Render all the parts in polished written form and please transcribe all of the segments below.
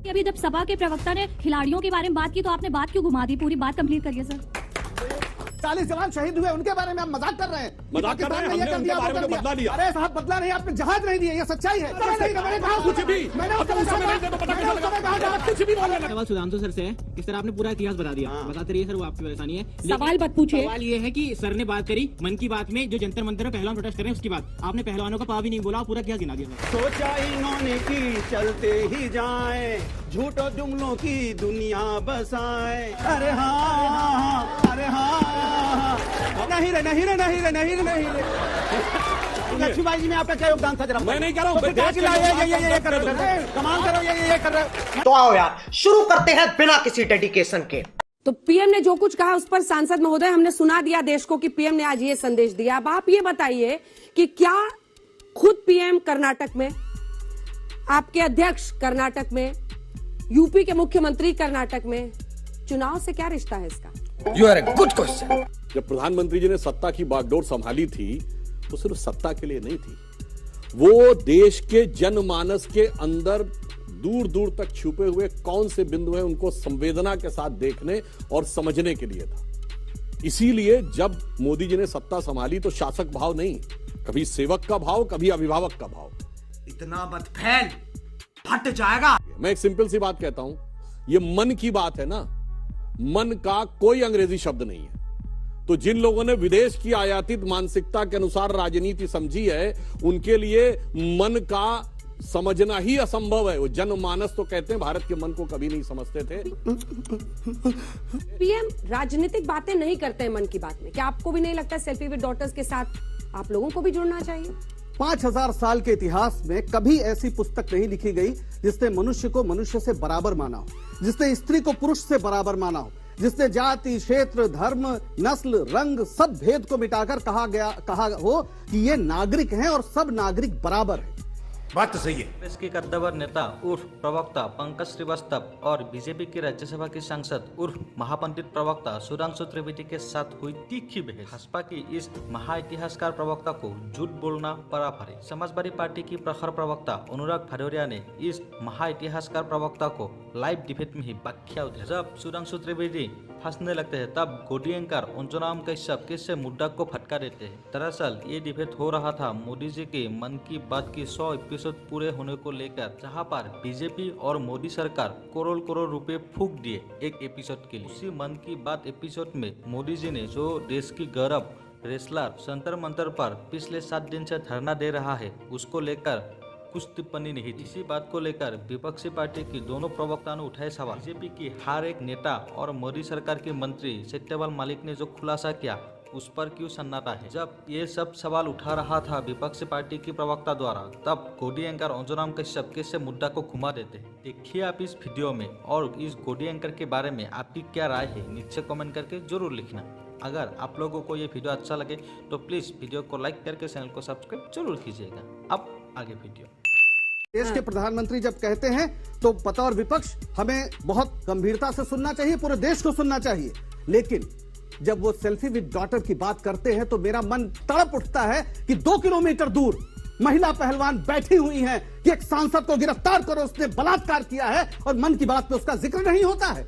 अभी जब सपा के प्रवक्ता ने खिलाड़ियों के बारे में बात की तो आपने बात क्यों घुमा दी? पूरी बात कंप्लीट करिए सर। 40 जवान शहीद हुए, उनके बारे में आप मजाक कर रहे हैं। मजाक कर रहे हैं, हमने उनके बारे में बदला लिया। अरे साहब बदला नहीं, आपने जहाज नहीं दिए, ये सच्चाई है। मैंने कहा कुछ भी, कुछ भी बोलने लगा। सवाल सुधांशु सर से है, इस तरह आपने पूरा इतिहास बता दिया। बताते रहिए सर, वो आपकी परेशानी है। सवाल मत पूछिए। सवाल ये है कि सर ने बात करी मन की बात में, जो जंतर मंतर में पहलवान प्रोटेस्ट कर रहे हैं उसकी बात, आपने पहलवानों का पा भी नहीं बोला, पूरा क्या गिना दिया। सोचा इन्होंने की चलते ही जाए, झूठों जुमलों की दुनिया बसाए। अरे हाँ, अरे हाँ, नहीं रे, नहीं रे, नहीं रे, नहीं रे, नहीं रे। लक्ष्मीबाई जी में आपका क्या योगदान था जरा? मैं नहीं कर रहा हूँ, ये कर रहे हो, कमाल करो, ये कर रहे हो। तो आओ यार शुरू करते हैं बिना किसी डेडिकेशन के। तो पीएम ने जो कुछ कहा उस पर सांसद महोदय हमने सुना दिया देश को कि पीएम ने आज ये संदेश दिया। अब आप ये बताइए कि क्या खुद पीएम कर्नाटक में, आपके अध्यक्ष कर्नाटक में, यूपी के मुख्यमंत्री कर्नाटक में, चुनाव से क्या रिश्ता है इसका? You are a good question. जब प्रधानमंत्री जी ने सत्ता की बागडोर संभाली थी तो सिर्फ सत्ता के लिए नहीं थी, वो देश के जनमानस के अंदर दूर दूर तक छुपे हुए कौन से बिंदु हैं उनको संवेदना के साथ देखने और समझने के लिए था। इसीलिए जब मोदी जी ने सत्ता संभाली तो शासक भाव नहीं, कभी सेवक का भाव, कभी अभिभावक का भाव। इतना मत फैल, फट जाएगा। मैं एक सिंपल सी बात कहता हूं, ये मन की बात है ना, मन का कोई अंग्रेजी शब्द नहीं है। तो जिन लोगों ने विदेश की आयातित मानसिकता के अनुसार राजनीति समझी है, उनके लिए मन का समझना ही असंभव है। वो जनमानस तो कहते हैं, भारत के मन को कभी नहीं समझते थे। पीएम राजनीतिक बातें नहीं करते हैं मन की बात में। क्या आपको भी नहीं लगता सेल्फी विद डॉटर्स के साथ आप लोगों को भी जुड़ना चाहिए? 5000 साल के इतिहास में कभी ऐसी पुस्तक नहीं लिखी गई जिसने मनुष्य को मनुष्य से बराबर माना हो, जिसने स्त्री को पुरुष से बराबर माना हो, जिसने जाति, क्षेत्र, धर्म, नस्ल, रंग सब भेद को मिटाकर कहा हो कि ये नागरिक हैं और सब नागरिक बराबर हैं। बात तो सही है। कांग्रेस के कद्दावर नेता उर्फ प्रवक्ता पंकज श्रीवास्तव और बीजेपी की राज्यसभा की सांसद उर्फ महापंडित प्रवक्ता सुधांशु त्रिवेदी के साथ हुई तीखी बहस। भाजपा की इस महाइतिहासकार प्रवक्ता को झूठ बोलना पड़ा भारी। समाजवादी पार्टी की प्रखर प्रवक्ता अनुराग भदौरिया ने इस महाइतिहासकार प्रवक्ता को लाइव डिबेट में ही व्याख्या दी। जब सुधांशु त्रिवेदी फंसने लगते हैं तब गोडी एंकर अंजुम कश्यप किससे मुद्दा को फटका देते हैं। दरअसल ये डिबेट हो रहा था मोदी जी के मन की बात की 100 एपिसोड पूरे होने को लेकर, जहां पर बीजेपी और मोदी सरकार करोड़ करोड़ रुपए फूंक दिए एक एपिसोड के लिए। उसी मन की बात एपिसोड में मोदी जी ने जो देश की गौरव रेसलर जंतर मंतर पर पिछले 7 दिन से धरना दे रहा है, उसको लेकर कुछ टिप्पणी नहीं थी। इसी बात को लेकर विपक्षी पार्टी की दोनों प्रवक्ताओं ने उठाए सवाल। बीजेपी की हर एक नेता और मोदी सरकार के मंत्री सत्यपाल मलिक ने जो खुलासा किया उस पर क्यों सन्नाटा है? जब ये सब सवाल उठा रहा था विपक्षी पार्टी की प्रवक्ता द्वारा, तब गोडी एंकर अंजुम कश्यप किससे मुद्दा को घुमा देते हैं। देखिए आप इस वीडियो में, और इस गोडी एंकर के बारे में आपकी क्या राय है नीचे कमेंट करके जरूर लिखना। अगर आप लोगों को ये वीडियो अच्छा लगे तो प्लीज वीडियो को लाइक करके चैनल को सब्सक्राइब जरूर कीजिएगा। अब आगे वीडियो। देश के प्रधानमंत्री जब कहते हैं तो बतौर विपक्ष हमें बहुत गंभीरता से सुनना चाहिए, पूरे देश को सुनना चाहिए। लेकिन जब वो सेल्फी विद डॉटर की बात करते हैं तो मेरा मन तड़प उठता है कि 2 किलोमीटर दूर महिला पहलवान बैठी हुई हैं कि एक सांसद को गिरफ्तार करो, उसने बलात्कार किया है, और मन की बात पे उसका जिक्र नहीं होता है।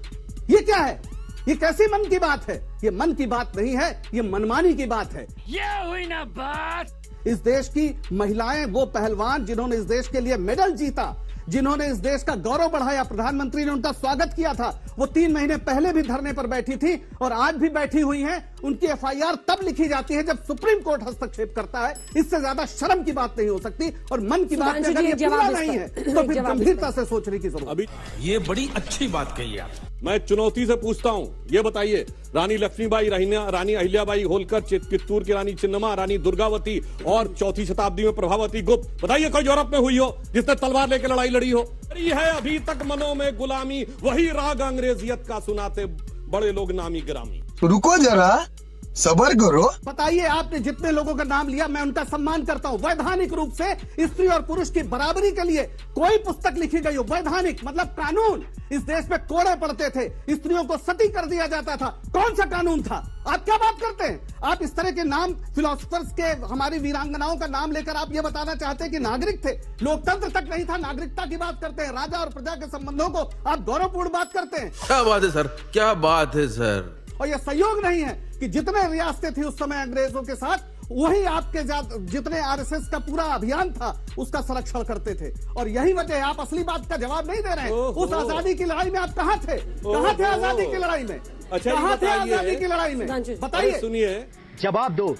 ये क्या है? ये कैसी मन की बात है? ये मन की बात नहीं है, ये मनमानी की बात है। ये हुई ना बात। इस देश की महिलाएं, वो पहलवान जिन्होंने इस देश के लिए मेडल जीता, जिन्होंने इस देश का गौरव बढ़ाया, प्रधानमंत्री ने उनका स्वागत किया था, वो 3 महीने पहले भी धरने पर बैठी थी और आज भी बैठी हुई हैं। उनकी एफआईआर तब लिखी जाती है जब सुप्रीम कोर्ट हस्तक्षेप करता है। इससे ज्यादा शर्म की बात नहीं हो सकती। और मन की बात में अगर ये पूरा नहीं है तो फिर गंभीरता से सोचने की जरूरत। अभी ये बड़ी अच्छी बात कही आप। मैं चुनौती से पूछता हूं, ये बताइए, रानी लक्ष्मीबाई, रानी अहिल्याबाई होलकर, चित्तूर की रानी चिन्नम्मा, रानी दुर्गावती और 4वीं शताब्दी में प्रभावती गुप्त, बताइए कोई यूरोप में हुई हो जिसने तलवार लेकर लड़ाई लड़ी हो? है अभी तक मनों में गुलामी, वही राग अंग्रेजियत का सुनाते बड़े लोग नामी गिरामी। रुको जरा, सबर करो। बताइए, आपने जितने लोगों का नाम लिया मैं उनका सम्मान करता हूं। वैधानिक रूप से स्त्री और पुरुष की बराबरी के लिए कोई पुस्तक लिखी गई हो, वैधानिक मतलब कानून, इस देश में कोड़े पड़ते थे, स्त्रियों को सती कर दिया जाता था, कौन सा कानून था? आप क्या बात करते हैं? आप इस तरह के नाम फिलोसफर्स के, हमारी वीरांगनाओं का नाम लेकर आप ये बताना चाहते हैं कि नागरिक थे? लोकतंत्र तक नहीं था, नागरिकता की बात करते हैं। राजा और प्रजा के संबंधों को आप गौरवपूर्ण बात करते हैं। क्या बात है सर, क्या बात है सर। और यह संयोग नहीं है कि जितने रियासतें थी उस समय अंग्रेजों के साथ, वही आपके जितने आरएसएस का पूरा अभियान था उसका संरक्षण करते थे। और यही वजह है, आप असली बात का जवाब नहीं दे रहे हैं। उस आजादी की लड़ाई में आप कहां थे? कहां थे आजादी की लड़ाई में? अच्छा, कहां थे आजादी की लड़ाई में? बताइए, सुनिए, जवाब दो।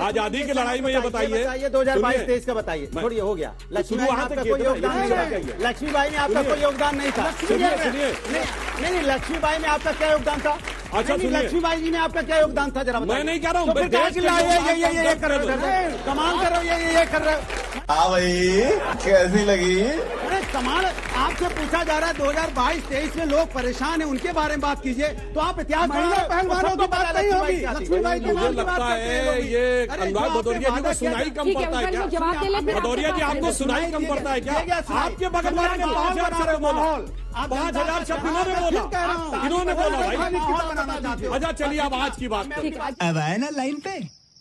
आजादी की लड़ाई में ये बताइए 2022-23 का बताइए। छोड़िए, हो गया। लक्ष्मीबाई ने आपका कोई योगदान नहीं था। लक्ष्मीबाई ने आपका कोई योगदान नहीं था। सुनिए, नहीं, लक्ष्मीबाई में आपका क्या योगदान था? अच्छा, लक्ष्मीबाई जी ने आपका क्या योगदान था? जरा मैं नहीं कह रहा हूँ, तो फिर क्या ये कर रहे हो? कमाल कर रहे हो, ये कर रहे हो। हाँ भाई, कैसी लगी? अरे कमाल, आपसे पूछा जा रहा है 2022-23 में लोग परेशान हैं, उनके बारे में बात कीजिए। तो आप इतिहास पहलवानों की बात नहीं होगी, लक्ष्मीबाई के मुझे नाम की बात लगता करते हैं। है ये अनुराग भदौरिया जी को सुनाई कम पड़ता है क्या? जवाब दे ले। भदौरिया जी, आपको सुनाई कम पड़ता है क्या? आपके बगल वाले ने 5,000 शब्द बोला, 5,000 शब्द इन्होंने बोला, इन्होंने बोला भाई। अच्छा चलिए, अब आज की बात करते हैं। अब आए ना लाइन पे।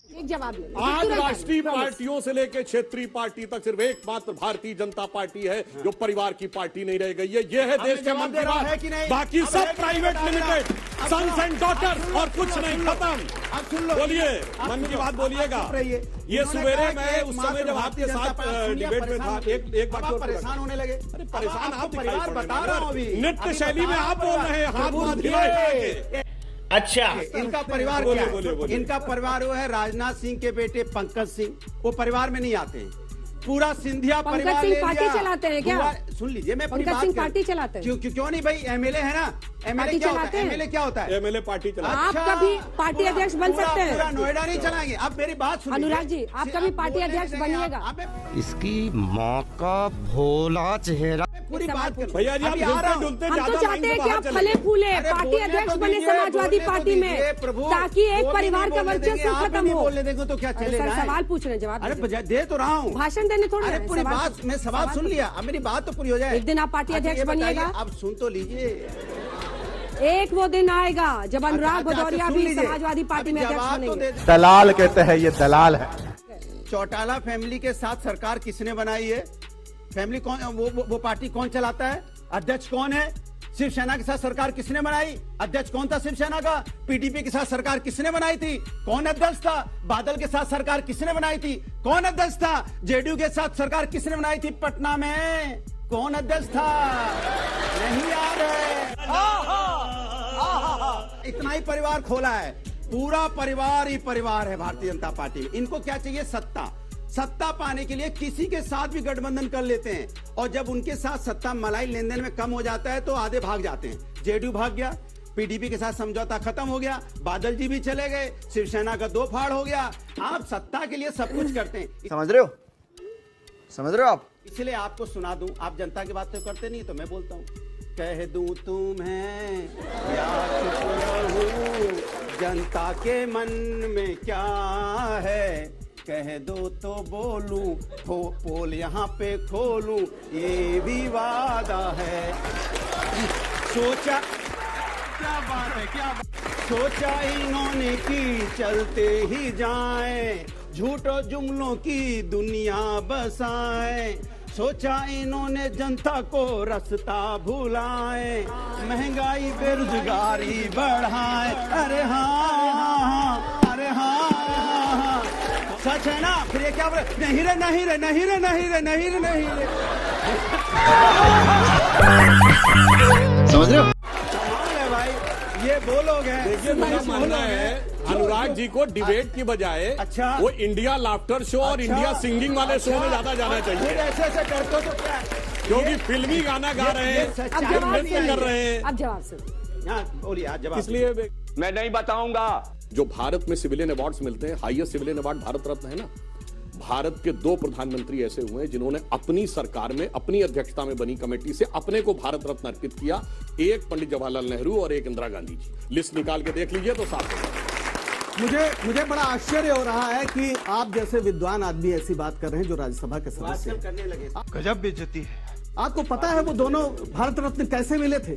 एक जवाब ले। आज राष्ट्रीय पार्टियों से लेकर क्षेत्रीय पार्टी तक सिर्फ एकमात्र भारतीय जनता पार्टी है जो परिवार की पार्टी नहीं रह गई है। ये है देश के मन की बात। बाकी सब private limited, sons and daughters और कुछ नहीं, खत्म। बोलिए, मन की बात बोलिएगा। ये सवेरे मैं उस समय जब आपके साथ डिबेट में था, एक बात और परेशान होने लगे। अरे परेशान आप परिवार बता रहा हूँ अभी। नृत्य शैली में आप बोल रहे हैं, हाथ हिला। अच्छा, इनका परिवार क्या है? बोलिए। इनका परिवार वो है राजनाथ सिंह के बेटे पंकज सिंह, वो परिवार में नहीं आते हैं। पूरा सिंधिया परिवार ले लिया। पार्टी चलाते हैं क्या? सुन लीजिए, मैं पंकज सिंह पार्टी चलाते हैं। क्यों नहीं भाई, एमएलए है ना। एमएलए क्या होता है? एमएलए क्या होता है? एमएलए पार्टी चलाते हैं। आप कभी पार्टी अध्यक्ष बन सकते हैं? पूरा नोएडा नहीं चलाएंगे। अब मेरी बात सुनिए अनुराग जी, आप कभी पार्टी अध्यक्ष बनिएगा? इसकी माँ का भोला चेहरा। पूरी बात कर भैया जी, आप जुलते हम तो चाहते हैं कि आप फले फूले, पार्टी अध्यक्ष बने समाजवादी पार्टी में, ताकि एक परिवार का वर्चस्व खत्म हो। बोलने देंगे तो क्या चलेगा? सवाल पूछ रहे हैं, जवाब अरे दे तो रहा हूँ। भाषण देने थोड़ा। अरे पूरी बात, मैं सवाल सुन लिया, अब मेरी बात तो पूरी हो जाए। एक दिन आप पार्टी अध्यक्ष बनिएगा। अब सुन तो लीजिए, एक वो दिन आएगा जब अनुराग भदौरिया भी समाजवादी पार्टी में अध्यक्ष बनेंगे। दलाल कहते हैं, ये दलाल है। चौटाला फैमिली के साथ सरकार किसने बनाई है? फैमिली कौन, वो पार्टी कौन चलाता है? अध्यक्ष कौन है? शिवसेना के साथ सरकार किसने बनाई? अध्यक्ष कौन था शिवसेना का? पीडीपी के साथ सरकार किसने बनाई थी? कौन अध्यक्ष था? बादल के साथ सरकार किसने बनाई थी? कौन अध्यक्ष था? जेडीयू के साथ सरकार किसने बनाई थी पटना में? कौन अध्यक्ष था? नहीं याद है। इतना ही परिवार खोला है, पूरा परिवार ही परिवार है भारतीय जनता पार्टी में। इनको क्या चाहिए? सत्ता पाने के लिए किसी के साथ भी गठबंधन कर लेते हैं, और जब उनके साथ सत्ता मलाई लेन देन में कम हो जाता है तो आधे भाग जाते हैं। जेडीयू भाग गया, पीडीपी के साथ समझौता खत्म हो गया, बादल जी भी चले गए, शिवसेना का 2 फाड़ हो गया। आप सत्ता के लिए सब कुछ करते हैं। समझ रहे हो आप? इसलिए आपको सुना दूं, आप जनता की बात तो करते नहीं, तो मैं बोलता हूं। कह दूं तुम्हें क्या चुप रहूं, जनता के मन में क्या है, कह दो तो बोलूं, पोल यहाँ पे खोलूं, ये भी वादा है। सोचा, क्या बात है, क्या बात। सोचा इन्होंने कि चलते ही जाएं, झूठों जुमलों की दुनिया बसाएं, सोचा इन्होंने जनता को रास्ता भुलाए, महंगाई बेरोजगारी बढ़ाए। अरे हाँ, अरे हाँ, सच है ना? फिर ये क्या बोले? नहीं रे, नहीं रे, नहीं रे, नहीं रे, नहीं रे, नहीं रे। समझ रहे हो? कमाल है भाई, ये बोलोगे। देखिए, मेरा मानना है अनुराग जी को डिबेट की बजाय अच्छा, वो इंडिया लाफ्टर शो और इंडिया सिंगिंग वाले शो में ज्यादा जाना चाहिए। ऐसे करते हो तो क्या? क्योंकि फिल्मी गाना गा रहे हैं, नृत्य कर रहे हैं। अब जवाब सुनिए। बोलिए, आज जवाब। इसलिए मैं नहीं बताऊंगा। जो भारत में सिविलियन अवार्ड्स मिलते हैं, highest civilian award Bharat Ratna है ना। भारत के 2 प्रधानमंत्री ऐसे हुए हैं जिन्होंने अपनी सरकार में, अपनी अध्यक्षता में बनी कमेटी से अपने को भारत रत्न अर्पित किया। एक पंडित जवाहरलाल नेहरू और एक इंदिरा गांधी जी। लिस्ट निकाल के देख लीजिए तो साफ हो जाएगा। मुझे बड़ा आश्चर्य हो रहा है कि आप जैसे विद्वान आदमी ऐसी बात कर रहे हैं जो राज्यसभा के सदस्य हैं। करने लगे। गजब बेइज्जती है। आपको पता है वो दोनों भारत रत्न कैसे मिले थे?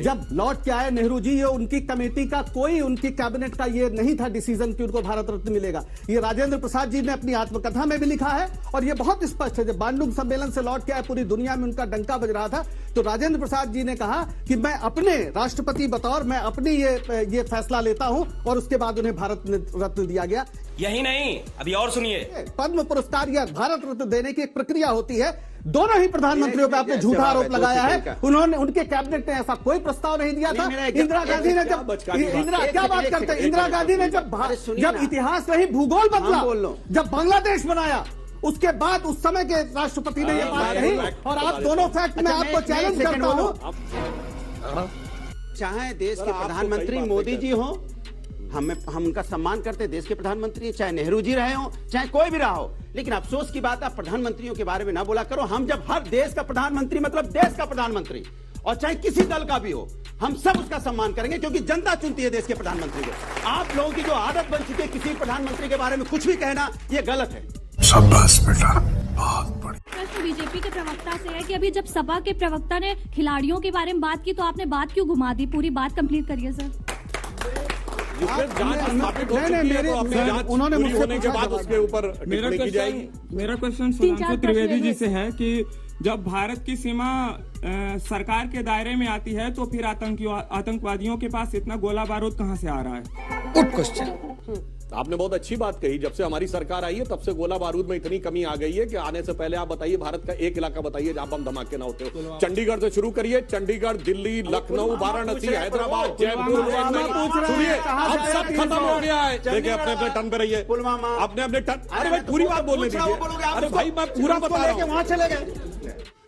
जब लौट के आए नेहरू जी, ये उनकी कमेटी का कोई, उनकी कैबिनेट का ये नहीं था डिसीजन कि उनको भारत रत्न मिलेगा। ये राजेंद्र प्रसाद जी ने अपनी आत्मकथा में भी लिखा है और ये बहुत स्पष्ट है। जब बांडुंग सम्मेलन से लौट के आए, पूरी दुनिया में उनका डंका बज रहा था, तो राजेंद्र प्रसाद जी ने कहा कि मैं अपने राष्ट्रपति बतौर मैं अपनी ये फैसला लेता हूं और उसके बाद उन्हें भारत रत्न दिया गया। यही नहीं, अभी और सुनिए। पद्म पुरस्कार या भारत रत्न देने की एक प्रक्रिया होती है। दोनों ही प्रधानमंत्रियों पर आपने झूठा आरोप लगाया है। उन्होंने, उनके कैबिनेट ने ऐसा कोई प्रस्ताव नहीं दिया था। इंदिरा गांधी ने जब क्या बात करते हैं, इंदिरा गांधी ने जब इतिहास नहीं भूगोल बदला, जब बांग्लादेश बनाया, उसके बाद उस समय के राष्ट्रपति ने यह बात कही। और आप दोनों फैक्ट में आपको चैलेंज करता हूं। चाहे देश के प्रधानमंत्री मोदी जी हो, हम उनका सम्मान करते, देश के प्रधानमंत्री, चाहे नेहरू जी रहे हो, चाहे कोई भी रहा हो, लेकिन अफसोस की बात, आप प्रधानमंत्रियों के बारे में ना बोला करो। हम जब हर देश का प्रधानमंत्री मतलब देश का प्रधानमंत्री, और चाहे किसी दल का भी हो, हम सब उसका सम्मान करेंगे, क्योंकि जनता चुनती है देश के प्रधानमंत्री को। आप लोगों की जो आदत बन चुकी है किसी प्रधानमंत्री के बारे में कुछ भी कहना, ये गलत है। शाबाश बेटा, बहुत बढ़िया। प्रश्न बीजेपी के प्रवक्ता से है कि अभी जब सपा के प्रवक्ता ने खिलाड़ियों के बारे में बात की, तो आपने बात क्यों घुमा दी? पूरी बात कंप्लीट करिए सर। उन्होंने मुझसे होने के बाद उसके ऊपर टिप्पणी की जाएगी। मेरा क्वेश्चन सुधांशु त्रिवेदी जी से है कि जब भारत की सीमा सरकार के दायरे में आती है, तो फिर आतंकवादियों के पास इतना गोला बारूद कहां से आ रहा है? Good question. आपने बहुत अच्छी बात कही। जब से हमारी सरकार आई है तब से गोला बारूद में इतनी कमी आ गई है कि आने से पहले आप बताइए भारत का एक इलाका बताइए जहां बम धमाके ना होते हो। चंडीगढ़ से शुरू करिए, चंडीगढ़, दिल्ली, लखनऊ, वाराणसी, हैदराबाद, जयपुर, सुनिए अब सब खत्म हो गया है। देखिए अपने अपने टर्न पे रहिए, पुलवामा अपने अपने टर्न। अरे भाई पूरी बात बोलने दीजिए। अरे भाई मैं पूरा बता रहा हूँ। वहां चले गए।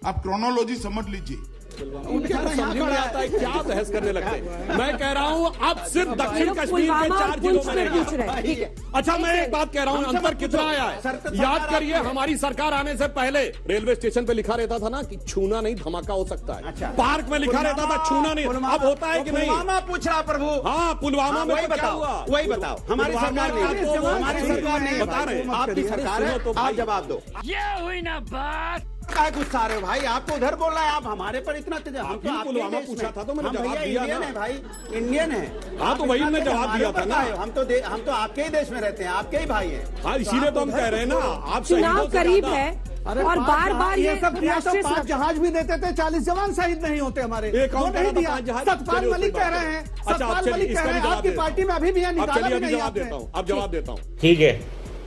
आप क्रोनोलॉजी समझ लीजिए। उनके समझ में आता है, क्या बहस करने लगते हैं। मैं कह रहा हूँ अब सिर्फ दक्षिण कश्मीर के 4 जिलों में रहेगा। अच्छा मैं एक बात कह रहा हूँ, अंतर कितना आया है? याद करिए हमारी सरकार आने से पहले रेलवे स्टेशन पे लिखा रहता था ना कि छूना नहीं धमाका हो सकता है। पार्क में लिखा रहता था छूना नहीं। अब होता है कि नहीं? पुलवामा पूछ रहा प्रभु। हाँ पुलवामा में वही बताओ, वही बताओ। हमारी सरकार नहीं बता रहे, आपकी सरकार है, आप जवाब दो। ये हुई ना बात। क्या गुस्सा आ रहे हो भाई? आपको उधर बोल रहा है, आप हमारे पर इतना तेज। हम तो पुलवामा पूछा था तो मैंने जवाब दिया इंडियन ना। है भाई, इंडियन है। हाँ तो वही मैं जवाब दिया था ना। हम तो आपके ही देश में रहते हैं, आपके ही भाई हैं। हाँ इसीलिए तो हम कह रहे हैं ना, आप चुनाव करीब है और बार बार ये सब दिया तो 5 जहाज भी देते थे, 40 जवान शहीद नहीं होते हमारे। वो नहीं दिया। सतपाल मलिक कह रहे हैं, सतपाल मलिक कह रहे हैं आपकी पार्टी में अभी भी है, निकाला भी नहीं। जवाब देता हूँ, अब जवाब देता हूँ। ठीक है।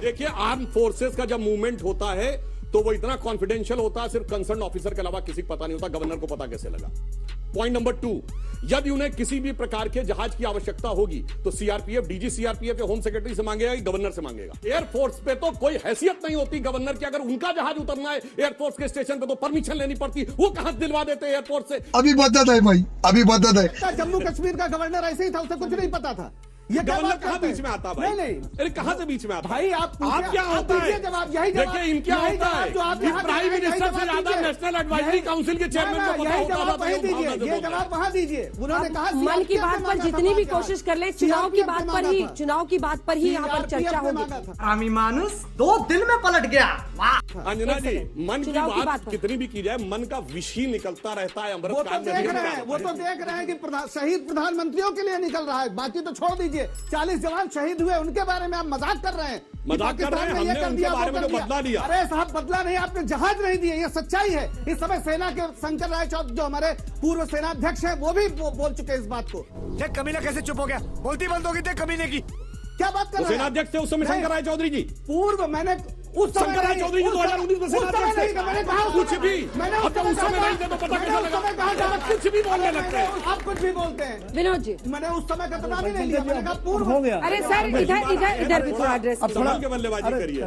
देखिए आर्म फोर्सेस का जब मूवमेंट होता है तो वो इतना कॉन्फिडेंशियल होता है, सिर्फ कंसर्न ऑफिसर के अलावा किसी को पता नहीं होता। गवर्नर को पता कैसे लगा? पॉइंट नंबर 2, यदि उन्हें किसी भी प्रकार के जहाज की आवश्यकता होगी तो सीआरपीएफ, डीजी सीआरपीएफ या होम सेक्रेटरी से मांगेगा कि गवर्नर से मांगेगा। एयरफोर्स पे तो कोई हैसियत नहीं होती गवर्नर की। अगर उनका जहाज उतरना है एयरफोर्स के स्टेशन पे तो परमिशन लेनी पड़ती। वो कहां दिलवा देते एयरपोर्ट से? अभी बदत है भाई, अभी बदत है। जम्मू कश्मीर का गवर्नर ऐसे ही था, उसे कुछ नहीं पता था। ये गवर्नर कहां बीच में आता भाई? नहीं अरे कहां से बीच में आता भाई? आप क्या होता है? देखिए इनका होता है कि प्राइम मिनिस्टर से ज्यादा नेशनल एडवाइजरी काउंसिल के चेयरमैन को पता होता था। ये जवाब वहां दीजिए। उन्होंने कहा मन की बात पर जितनी भी कोशिश कर ले, चुनाव की बात पर ही यहाँ पर चर्चा होगी। आमी मानुस 2 दिन में पलट गया। अंजना जी, मन की बात कितनी भी की जाए, मन का विष ही निकलता रहता है। वो तो देख रहे हैं कि शहीद प्रधानमंत्रियों के लिए निकल रहा है, बाकी तो छोड़ दीजिए। 40 जवान शहीद हुए, उनके बारे में आप मजाक कर रहे हैं। मजाक कर रहे हैं, हमने उनके बारे में जो बदला लिया। अरे साहब बदला नहीं, आपने जहाज नहीं दिए, ये सच्चाई है। इस समय सेना के शंकर राय चौधरी जो हमारे पूर्व सेनाध्यक्ष हैं, वो भी बोल चुके हैं इस बात को। कमीना कैसे चुप हो गया? बोलती बंद हो गई कमीने की। क्या बात कर रहे हैं? सेनाध्यक्ष थे उस समय शंकर राय चौधरी जी। पूर्व मैंने उस समय शंकर राय चौधरी जी 2019 में सेनाध्यक्ष थे। मैंने कहा कुछ भी, अब तो उस समय नहीं थे तो पता कैसे लगा? कुछ भी बोलने लगते हैं। आप कुछ भी बोलते हैं। विनोद जी, मैंने उस समय का नाम ही नहीं लिया, मैंने कहा पूर्व हो गया। अरे सर इधर भी थोड़ा एड्रेस संभल के बल्लेबाजी करिए।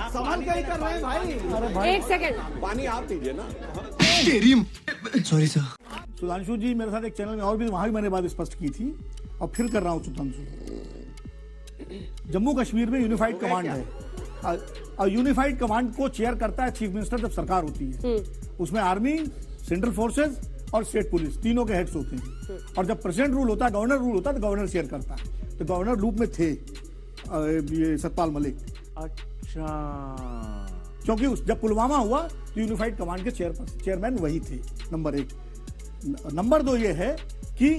संभाल के ही कर रहे हैं भाई। 1 सेकंड पानी आप दीजिए ना। Sorry sir. सुधांशु जी मेरे साथ एक चैनल में और भी, वहां भी मैंने बात स्पष्ट की थी और फिर कर रहा हूं। सुधांशु, जम्मू कश्मीर में यूनिफाइड कमांड है और यूनिफाइड कमांड को चेयर करता है चीफ मिनिस्टर जब सरकार होती है। उसमें आर्मी, सेंट्रल फोर्सेस और स्टेट पुलिस, तीनों के हेड्स होते हैं। और जब प्रेसिडेंट रूल होता है, गवर्नर रूल होता है, तो गवर्नर शेयर करता है। तो गवर्नर लूप में थे ये सतपाल मलिक। अच्छा, क्योंकि जब पुलवामा हुआ तो यूनिफाइड कमांड के चेयरमैन वही थे, नंबर 1। नंबर 2 ये है कि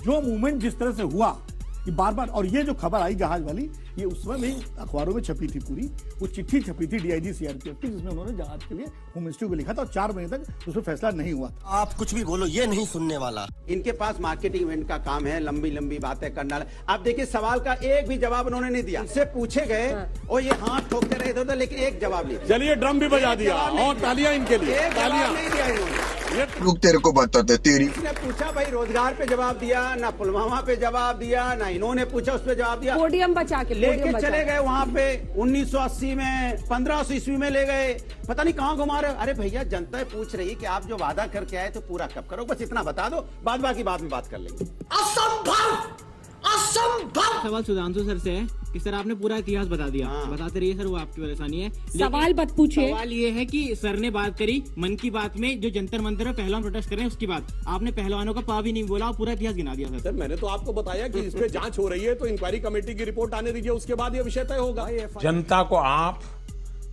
जो मूवमेंट जिस तरह से हुआ कि बार बार, और ये जो खबर आई जहाज वाली, ये उस समय भी अखबारों में छपी थी पूरी, वो चिट्ठी छपी थी डीआईजी सीआरपीएफ की, जिसमें उन्होंने जहाज के लिए होम मिनिस्ट्री को लिखा था और 4 महीने तक उसमें फैसला नहीं हुआ था। आप कुछ भी बोलो, ये नहीं सुनने वाला। इनके पास मार्केटिंग इवेंट का काम है, लंबी लंबी बातें करना। आप देखिए, सवाल का एक भी जवाब उन्होंने नहीं दिया। इससे पूछे गए और ये हाथ ठोकते रहे थे, लेकिन एक जवाब नहीं। चलिए, ड्रम भी बजा दिया और तालियां इनके लिए, तालियां नहीं दिया इन्होंने। रुक, तेरे को बताते तेरी। इसने पूछा भाई रोजगार पे जवाब दिया, ना पुलवामा पे जवाब दिया, ना इन्होंने पूछा उस पे जवाब दिया। पोडियम बचा के लेके चले गए वहाँ पे 1980 में, 1500 ईस्वी में ले गए, पता नहीं कहाँ घुमा रहे। अरे भैया, जनता पूछ रही है कि आप जो वादा करके आए तो पूरा कब करो, बस इतना बता दो, बाद बाकी बाद में बात कर लेंगे। असंभव, असंभव। सवाल सुधांशु सर से है कि सर आपने पूरा इतिहास बता दिया। बताते रहिए सर, वो आपकी परेशानी है। सवाल मत पूछिए। सवाल ये है कि सर ने बात करी मन की बात में, जो जंतर मंतर में पहलवान प्रोटेस्ट कर रहे हैं उसकी बात। आपने पहलवानों का पा भी नहीं बोला और पूरा इतिहास गिना दिया। सर, मैंने तो आपको बताया कि इस पे जांच हो रही है, तो इंक्वायरी कमेटी की रिपोर्ट आने दीजिए, उसके बाद ये विषय तय होगा। जनता को आप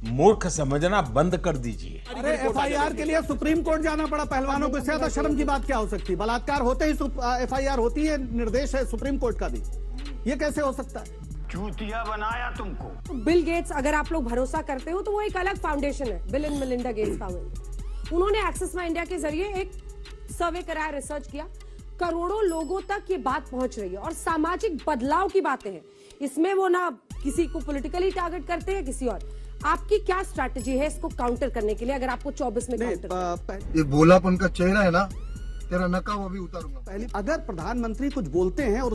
मूर्ख समझना बंद कर दीजिए। अरे एफआईआर के लिए सुप्रीम कोर्ट जाना पड़ा पहलवानों को, इससे ज्यादा शर्म की बात क्या हो सकती है? बलात्कार होते ही एफआईआर होती है, निर्देश है सुप्रीम कोर्ट का भी। ये कैसे हो सकता है? चूतिया बनाया तुमको। तो बिल गेट्स, अगर आप लोग भरोसा करते हो तो वो एक अलग फाउंडेशन है, bill and Melinda Gates foundation. उन्होंने एक्सेस माई इंडिया के जरिए एक सर्वे कराया, रिसर्च किया, करोड़ों लोगों तक ये बात पहुंच रही है और सामाजिक बदलाव की बातें हैं इसमें। वो ना किसी को पॉलिटिकली टारगेट करते हैं, किसी और। आपकी क्या स्ट्रैटेजी है इसको काउंटर करने के लिए, अगर आपको 24 में काउंटर? ये भोलापन का चेहरा है ना तेरा, नकाब अभी उतारूंगा। पहले अगर प्रधानमंत्री कुछ बोलते हैं और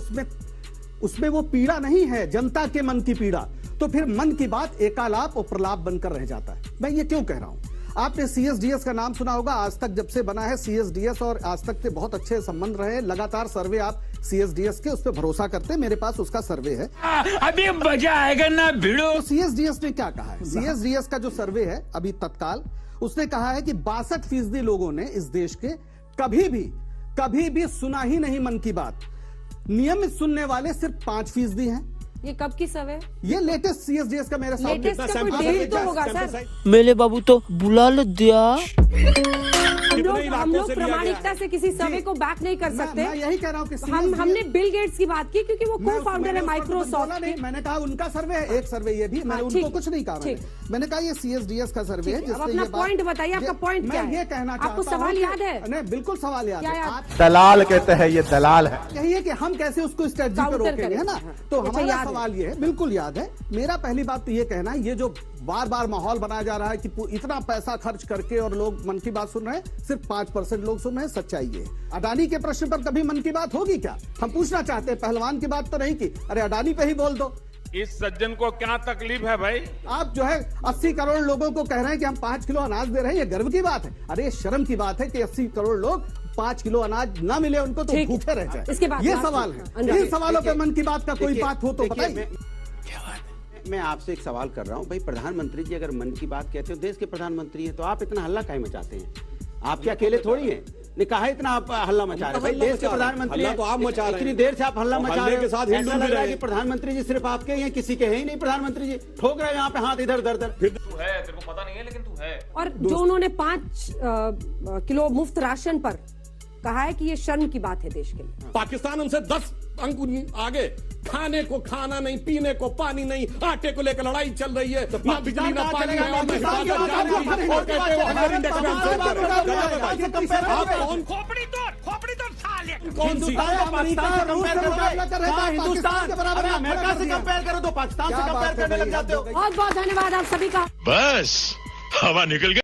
उसमें वो पीड़ा नहीं है, जनता के मन की पीड़ा, तो फिर मन की बात एकालाप और प्रलाप बनकर रह जाता है। मैं ये क्यों कह रहा हूं? आपने सीएसडीएस का नाम सुना होगा। आज तक जब से बना है सीएसडीएस और आज तक से बहुत अच्छे संबंध रहे। लगातार सर्वे आप सीएसडीएस के, उस पर भरोसा करते हैं। मेरे पास उसका सर्वे है। अभी मजा आएगा ना भिड़ो। तो सीएसडीएस ने क्या कहा है? सीएसडीएस का जो सर्वे है अभी तत्काल, उसने कहा है कि 62% लोगों ने इस देश के कभी भी सुना ही नहीं मन की बात। नियमित सुनने वाले सिर्फ 5% हैं। ये कब की सर्वे? ये लेटेस्ट सीएसडीएस का मेरे सामने। लेटेस्ट का कोई डेट तो होगा सर। मेरे बाबू तो बुला लो दिया। हम लोग प्रामाणिकता से किसी सर्वे को बैक नहीं कर सकते। मैं यही कह रहा हूँ कि हमने बिल गेट्स की बात की क्योंकि वो को फाउंडर है माइक्रोसॉफ्ट के। मैंने कहा उनका सर्वे है, एक सर्वे ये भी, मैंने उनको कुछ नहीं कहा। मैंने कहा ये सीएसडीएस का सर्वे है। अपना पॉइंट बताइए, आपका पॉइंट क्या है? ये कहना चाहता हूं, आपको सवाल याद है? नहीं, बिल्कुल सवाल याद है। दलाल कहते हैं, ये दलाल है। यही है कि हम कैसे उसको स्ट्रेटजी पे रोकेंगे, है ना? तो हमारा सवाल ये है, बिल्कुल याद है। मेरा पहली बात तो ये कहना है, ये जो बार बार माहौल बनाया जा रहा है कि इतना पैसा खर्च करके और लोग मन की बात सुन रहे हैं, सिर्फ 5% लोग सुन रहे हैं। सच्चाई ये है। अडानी के प्रश्न पर कभी मन की बात होगी क्या? हम पूछना चाहते हैं। पहलवान की बात तो नहीं की, अरे अडानी पे ही बोल दो। इस सज्जन को क्या तकलीफ है भाई? आप जो है 80 करोड़ लोगों को कह रहे हैं कि हम 5 किलो अनाज दे रहे हैं, ये गर्व की बात है? अरे शर्म की बात है कि 80 करोड़ लोग 5 किलो अनाज ना मिले उनको तो भूखे रह जाए। इसके बाद ये सवाल है। इन सवालों पे मन की बात का कोई बात हो तो बताइए। मैं आपसे एक सवाल कर रहा हूं भाई, प्रधानमंत्री जी अगर मन की बात कहते हो, देश के प्रधानमंत्री हैं, तो आप इतना हल्ला काहे मचाते हैं? आप क्या अकेले थोड़ी हैं? ने कहा इतना आप हल्ला मचा रहे हैं? देश के प्रधाधानमंत्री तो आप मचा रहे हैं। इतनी देर से आप हल्ला मचा रहे के साथ हैं। ऐसा लग रहा है कि प्रधानमंत्री जी सिर्फ आपके हैं, किसी के हैं ही नहीं। प्रधानमंत्री जी ठोक रहे हैं यहाँ पे हाथ इधर उधर। तू है, तेरे को पता नहीं है, लेकिन तू है। और जो उन्होंने 5 किलो मुफ्त राशन पर कहा है कि ये शर्म की बात है देश के लिए। पाकिस्तान हमसे 10 अंक आगे। खाने को खाना नहीं, पीने को पानी नहीं, आटे को लेकर लड़ाई चल रही है। ना बिजली ना पानी है और ना हिफाजत जारी और कहते हो हमारे इंडेक्स में आप खोपड़ी तोड़ साले। कौन सी हिंदुस्तान अमेरिका से कंपेयर करो तो पाकिस्तान से कंपेयर करने लग जाते हो। बहुत बहुत धन्यवाद आप सभी का। बस हवा निकल गई।